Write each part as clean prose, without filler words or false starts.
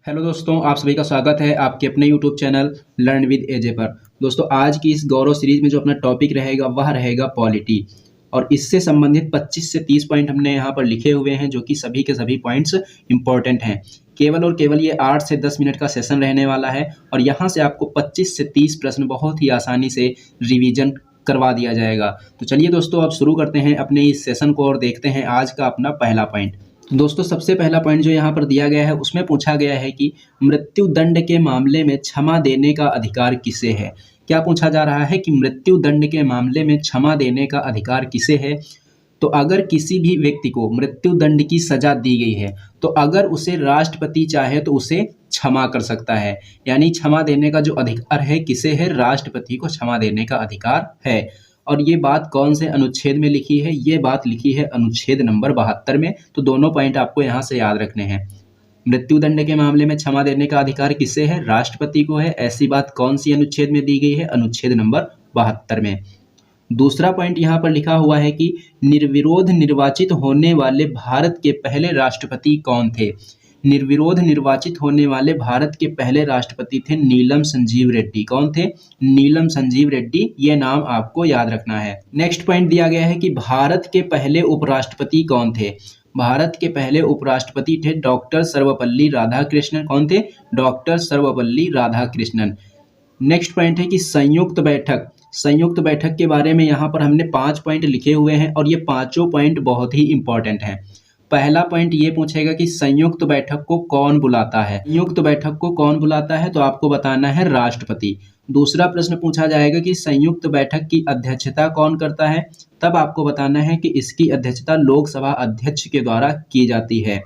Hello दोस्तों, आप सभी का स्वागत है आपके अपने यूट्यूब चैनल लर्न विद एजे पर। दोस्तों, आज की इस गौरव सीरीज में जो अपना टॉपिक रहेगा वह रहेगा पॉलिटी, और इससे संबंधित 25 से 30 पॉइंट हमने यहाँ पर लिखे हुए हैं, जो कि सभी के सभी पॉइंट्स इंपॉर्टेंट हैं। केवल और केवल ये 8 से 10 मिनट का सेशन रहने वाला है, और यहाँ से आपको 25 से 30 प्रश्न बहुत ही आसानी से रिवीजन करवा दिया जाएगा। तो चलिए दोस्तों, अब शुरू करते हैं अपने इस सेशन को और देखते हैं आज का अपना पहला पॉइंट। दोस्तों, सबसे पहला पॉइंट जो यहाँ पर दिया गया है उसमें पूछा गया है कि मृत्यु दंड के मामले में क्षमा देने का अधिकार किसे है। क्या पूछा जा रहा है कि मृत्यु दंड के मामले में क्षमा देने का अधिकार किसे है। तो अगर किसी भी व्यक्ति को मृत्यु दंड की सजा दी गई है, तो अगर उसे राष्ट्रपति चाहे तो उसे क्षमा कर सकता है। यानी क्षमा देने का जो अधिकार है किसे है, राष्ट्रपति को क्षमा देने का अधिकार है। और ये बात कौन से अनुच्छेद में लिखी है, ये बात लिखी है अनुच्छेद नंबर 72 में। तो दोनों पॉइंट आपको यहाँ से याद रखने हैं। मृत्यु दंड के मामले में क्षमा देने का अधिकार किससे है, राष्ट्रपति को है। ऐसी बात कौन सी अनुच्छेद में दी गई है, अनुच्छेद नंबर 72 में। दूसरा पॉइंट यहाँ पर लिखा हुआ है कि निर्विरोध निर्वाचित होने वाले भारत के पहले राष्ट्रपति कौन थे। निर्विरोध निर्वाचित होने वाले भारत के पहले राष्ट्रपति थे नीलम संजीव रेड्डी। कौन थे, नीलम संजीव रेड्डी। ये नाम आपको याद रखना है। नेक्स्ट पॉइंट दिया गया है कि भारत के पहले उपराष्ट्रपति कौन थे। भारत के पहले उपराष्ट्रपति थे डॉक्टर सर्वपल्ली राधाकृष्णन। कौन थे, doctor Sarvepalli Radhakrishnan. Next point है कि संयुक्त बैठक। संयुक्त बैठक के बारे में यहाँ पर हमने 5 पॉइंट लिखे हुए हैं, और ये पांचों पॉइंट बहुत ही इंपॉर्टेंट हैं। पहला पॉइंट ये पूछेगा कि संयुक्त बैठक को कौन बुलाता है। संयुक्त बैठक को कौन बुलाता है, तो आपको बताना है राष्ट्रपति। दूसरा प्रश्न पूछा जाएगा कि संयुक्त बैठक की अध्यक्षता कौन करता है। तब आपको बताना है कि इसकी अध्यक्षता लोकसभा अध्यक्ष के द्वारा की जाती है।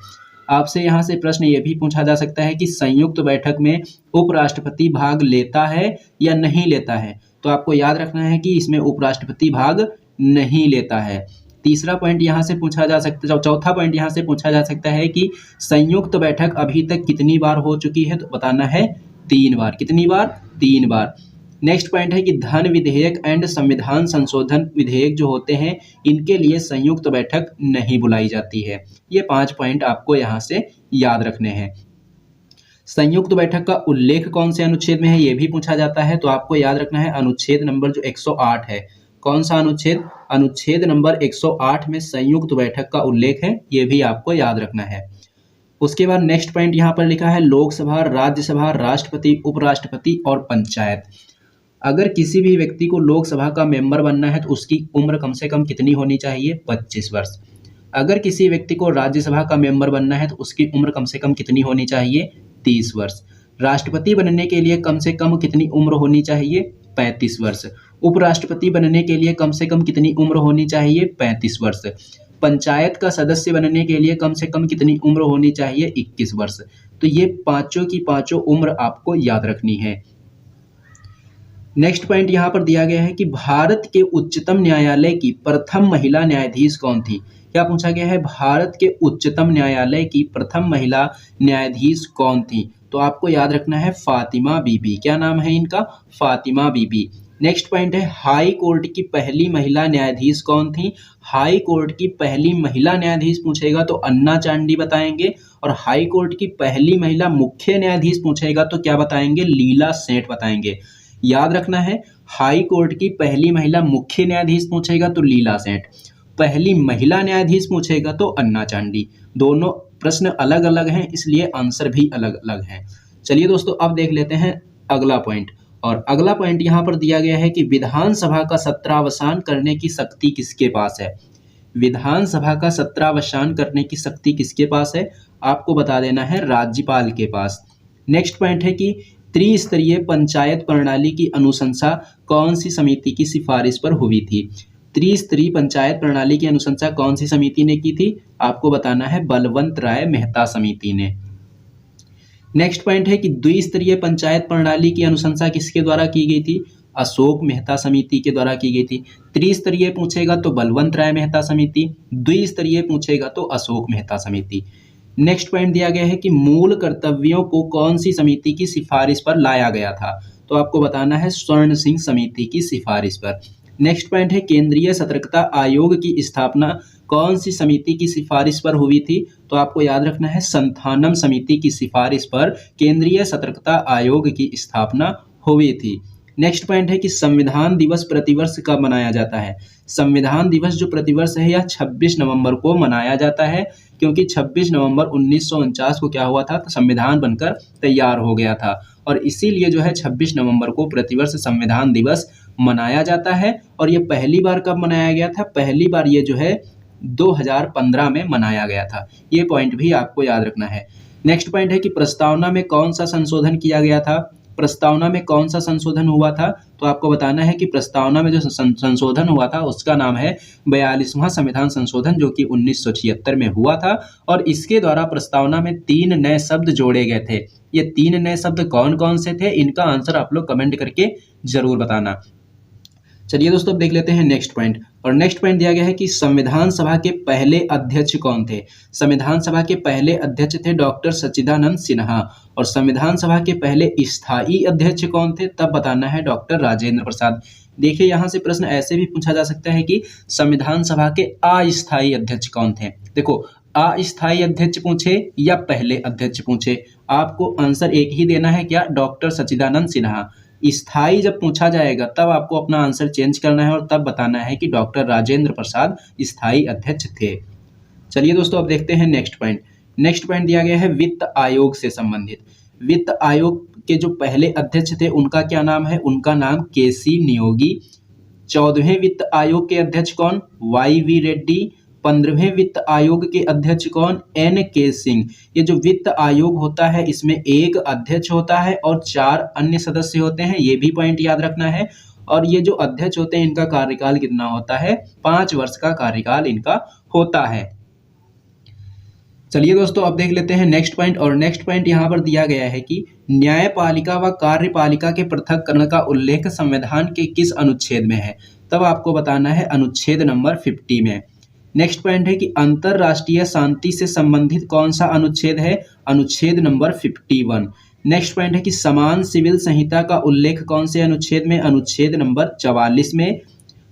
आपसे यहाँ से प्रश्न ये भी पूछा जा सकता है कि संयुक्त बैठक में उपराष्ट्रपति भाग लेता है या नहीं लेता है। तो आपको याद रखना है कि इसमें उपराष्ट्रपति भाग नहीं लेता है। तीसरा पॉइंट यहाँ से पूछा जा सकता है, चौथा पॉइंट यहाँ से पूछा जा सकता है कि संयुक्त बैठक अभी तक कितनी बार हो चुकी है। तो बताना है 3 बार। कितनी बार, 3 बार। नेक्स्ट पॉइंट है कि धन विधेयक एंड संविधान संशोधन विधेयक जो होते हैं, इनके लिए संयुक्त बैठक नहीं बुलाई जाती है। ये 5 पॉइंट आपको यहाँ से याद रखने हैं। संयुक्त बैठक का उल्लेख कौन से अनुच्छेद में है, ये भी पूछा जाता है। तो आपको याद रखना है अनुच्छेद नंबर जो 108 है। कौन सा अनुच्छेद, अनुच्छेद नंबर 108 में संयुक्त बैठक का उल्लेख है, ये भी आपको याद रखना है। उसके बाद नेक्स्ट पॉइंट यहाँ पर लिखा है लोकसभा, राज्यसभा, राष्ट्रपति, उपराष्ट्रपति और पंचायत। अगर किसी भी व्यक्ति को लोकसभा का मेंबर बनना है तो उसकी उम्र कम से कम कितनी होनी चाहिए, 25 वर्ष। अगर किसी व्यक्ति को राज्यसभा का मेंबर बनना है तो उसकी उम्र कम से कम कितनी होनी चाहिए, 30 वर्ष। राष्ट्रपति बनने के लिए कम से कम कितनी उम्र होनी चाहिए, 35 वर्ष। उपराष्ट्रपति बनने के लिए कम से कम कितनी उम्र होनी चाहिए, 35 वर्ष। पंचायत का सदस्य बनने के लिए कम से कम कितनी उम्र होनी चाहिए, 21 वर्ष। तो ये पांचों की पांचों उम्र आपको याद रखनी है। नेक्स्ट पॉइंट यहाँ पर दिया गया है कि भारत के उच्चतम न्यायालय की प्रथम महिला न्यायाधीश कौन थी। क्या पूछा गया है, भारत के उच्चतम न्यायालय की प्रथम महिला न्यायाधीश कौन थी। तो आपको याद रखना है फातिमा बीबी। क्या नाम है इनका, फातिमा बीबी। नेक्स्ट पॉइंट है हाई कोर्ट की पहली महिला न्यायाधीश कौन थी। हाई कोर्ट की पहली महिला न्यायाधीश पूछेगा तो अन्ना चांडी बताएंगे, और हाई कोर्ट की पहली महिला मुख्य न्यायाधीश पूछेगा तो क्या बताएंगे, लीला सेठ बताएंगे। याद रखना है, हाई कोर्ट की पहली महिला मुख्य न्यायाधीश पूछेगा तो लीला सेठ, पहली महिला न्यायाधीश पूछेगा तो अन्ना चांडी। दोनों प्रश्न अलग अलग हैं, इसलिए आंसर भी अलग अलग हैं। चलिए दोस्तों, अब देख लेते हैं अगला पॉइंट। और अगला पॉइंट यहाँ पर दिया गया है कि विधानसभा का सत्रावसान करने की शक्ति किसके पास है। विधानसभा का सत्रावसान करने की शक्ति किसके पास है, आपको बता देना है राज्यपाल के पास। नेक्स्ट पॉइंट है कि त्रिस्तरीय पंचायत प्रणाली की अनुशंसा कौन सी समिति की सिफारिश पर हुई थी। त्रिस्तरीय पंचायत प्रणाली की अनुशंसा कौन सी समिति ने की थी, आपको बताना है बलवंत राय मेहता समिति ने। नेक्स्ट पॉइंट है कि द्विस्तरीय पंचायत प्रणाली की अनुशंसा किसके द्वारा की गई थी, अशोक मेहता समिति के द्वारा की गई थी। त्रिस्तरीय पूछेगा तो बलवंत राय मेहता समिति, द्विस्तरीय पूछेगा तो अशोक मेहता समिति। नेक्स्ट पॉइंट दिया गया है कि मूल कर्तव्यों को कौन सी समिति की सिफारिश पर लाया गया था। तो आपको बताना है स्वर्ण सिंह समिति की सिफारिश पर। नेक्स्ट पॉइंट है केंद्रीय सतर्कता आयोग की स्थापना कौन सी समिति की सिफारिश पर हुई थी? तो आपको याद रखना है संथानम समिति की सिफारिश पर केंद्रीय सतर्कता आयोग की स्थापना हुई थी। नेक्स्ट पॉइंट है कि संविधान दिवस प्रतिवर्ष कब मनाया जाता है? संविधान दिवस जो प्रतिवर्ष है यह 26 नवंबर को मनाया जाता है, क्योंकि 26 नवंबर 1949 को क्या हुआ था, तो संविधान बनकर तैयार हो गया था और इसीलिए जो है 26 नवंबर को प्रतिवर्ष संविधान दिवस मनाया जाता है। और ये पहली बार कब मनाया गया था? पहली बार ये जो है 2015 में मनाया गया था। ये पॉइंट भी आपको याद रखना है। नेक्स्ट पॉइंट है कि प्रस्तावना में कौन सा संशोधन किया गया था? प्रस्तावना में कौन सा संशोधन हुआ था? तो आपको बताना है कि प्रस्तावना में जो संशोधन हुआ था उसका नाम है 42वां संविधान संशोधन, जो कि 1976 में हुआ था और इसके द्वारा प्रस्तावना में 3 नए शब्द जोड़े गए थे। ये 3 नए शब्द कौन कौन से थे? इनका आंसर आप लोग कमेंट करके जरूर बताना। चलिए दोस्तों, अब देख लेते हैं नेक्स्ट पॉइंट। और नेक्स्ट पॉइंट दिया गया है कि संविधान सभा के पहले अध्यक्ष कौन थे? संविधान सभा के पहले अध्यक्ष थे डॉक्टर सच्चिदानंद सिन्हा। और संविधान सभा के पहले स्थायी अध्यक्ष कौन थे? तब बताना है डॉक्टर राजेंद्र प्रसाद। देखिए, यहाँ से प्रश्न ऐसे भी पूछा जा सकता है कि संविधान सभा के अस्थायी अध्यक्ष कौन थे? देखो, अस्थायी अध्यक्ष पूछे या पहले अध्यक्ष पूछे, आपको आंसर एक ही देना है, क्या? डॉक्टर सच्चिदानंद सिन्हा। स्थायी जब पूछा जाएगा तब आपको अपना आंसर चेंज करना है और तब बताना है कि डॉक्टर राजेंद्र प्रसाद स्थायी अध्यक्ष थे। चलिए दोस्तों, अब देखते हैं नेक्स्ट पॉइंट। नेक्स्ट पॉइंट दिया गया है वित्त आयोग से संबंधित। वित्त आयोग के जो पहले अध्यक्ष थे उनका क्या नाम है? उनका नाम केसी नियोगी। 14वें वित्त आयोग के अध्यक्ष कौन? YV रेड्डी। 15वें वित्त आयोग के अध्यक्ष कौन? NK सिंह। ये जो वित्त आयोग होता है इसमें एक अध्यक्ष होता है और 4 अन्य सदस्य होते हैं, ये भी पॉइंट याद रखना है। और ये जो अध्यक्ष होते हैं इनका कार्यकाल कितना होता है? 5 वर्ष का कार्यकाल इनका होता है। चलिए दोस्तों, अब देख लेते हैं नेक्स्ट पॉइंट। और नेक्स्ट पॉइंट यहाँ पर दिया गया है कि न्यायपालिका व कार्यपालिका के पृथक्करण का उल्लेख संविधान के किस अनुच्छेद में है? तब आपको बताना है अनुच्छेद नंबर 50 में। नेक्स्ट पॉइंट है कि अंतरराष्ट्रीय शांति से संबंधित कौन सा अनुच्छेद है? अनुच्छेद नंबर 51। नेक्स्ट पॉइंट है कि समान सिविल संहिता का उल्लेख कौन से अनुच्छेद में? अनुच्छेद नंबर 44 में।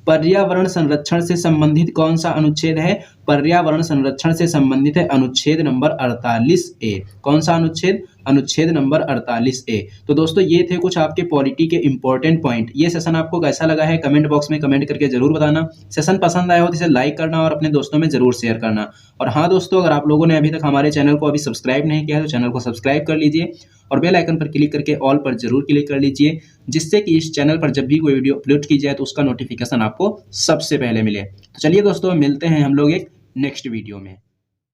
पर्यावरण संरक्षण से संबंधित कौन सा अनुच्छेद है? पर्यावरण संरक्षण से संबंधित है अनुच्छेद नंबर 48A। कौन सा अनुच्छेद? अनुच्छेद नंबर 48A। तो दोस्तों, ये थे कुछ आपके पॉलिटी के इंपॉर्टेंट पॉइंट। ये सेशन आपको कैसा लगा है कमेंट बॉक्स में कमेंट करके जरूर बताना। सेशन पसंद आया हो तो इसे लाइक करना और अपने दोस्तों में जरूर शेयर करना। और हाँ दोस्तों, अगर आप लोगों ने अभी तक हमारे चैनल को अभी सब्सक्राइब नहीं किया है तो चैनल को सब्सक्राइब कर लीजिए और बेल आइकन पर क्लिक करके ऑल पर जरूर क्लिक कर लीजिए, जिससे कि इस चैनल पर जब भी कोई वीडियो अपलोड की जाए तो उसका नोटिफिकेशन आपको सबसे पहले मिले। तो चलिए दोस्तों, मिलते हैं हम लोग एक नेक्स्ट वीडियो में।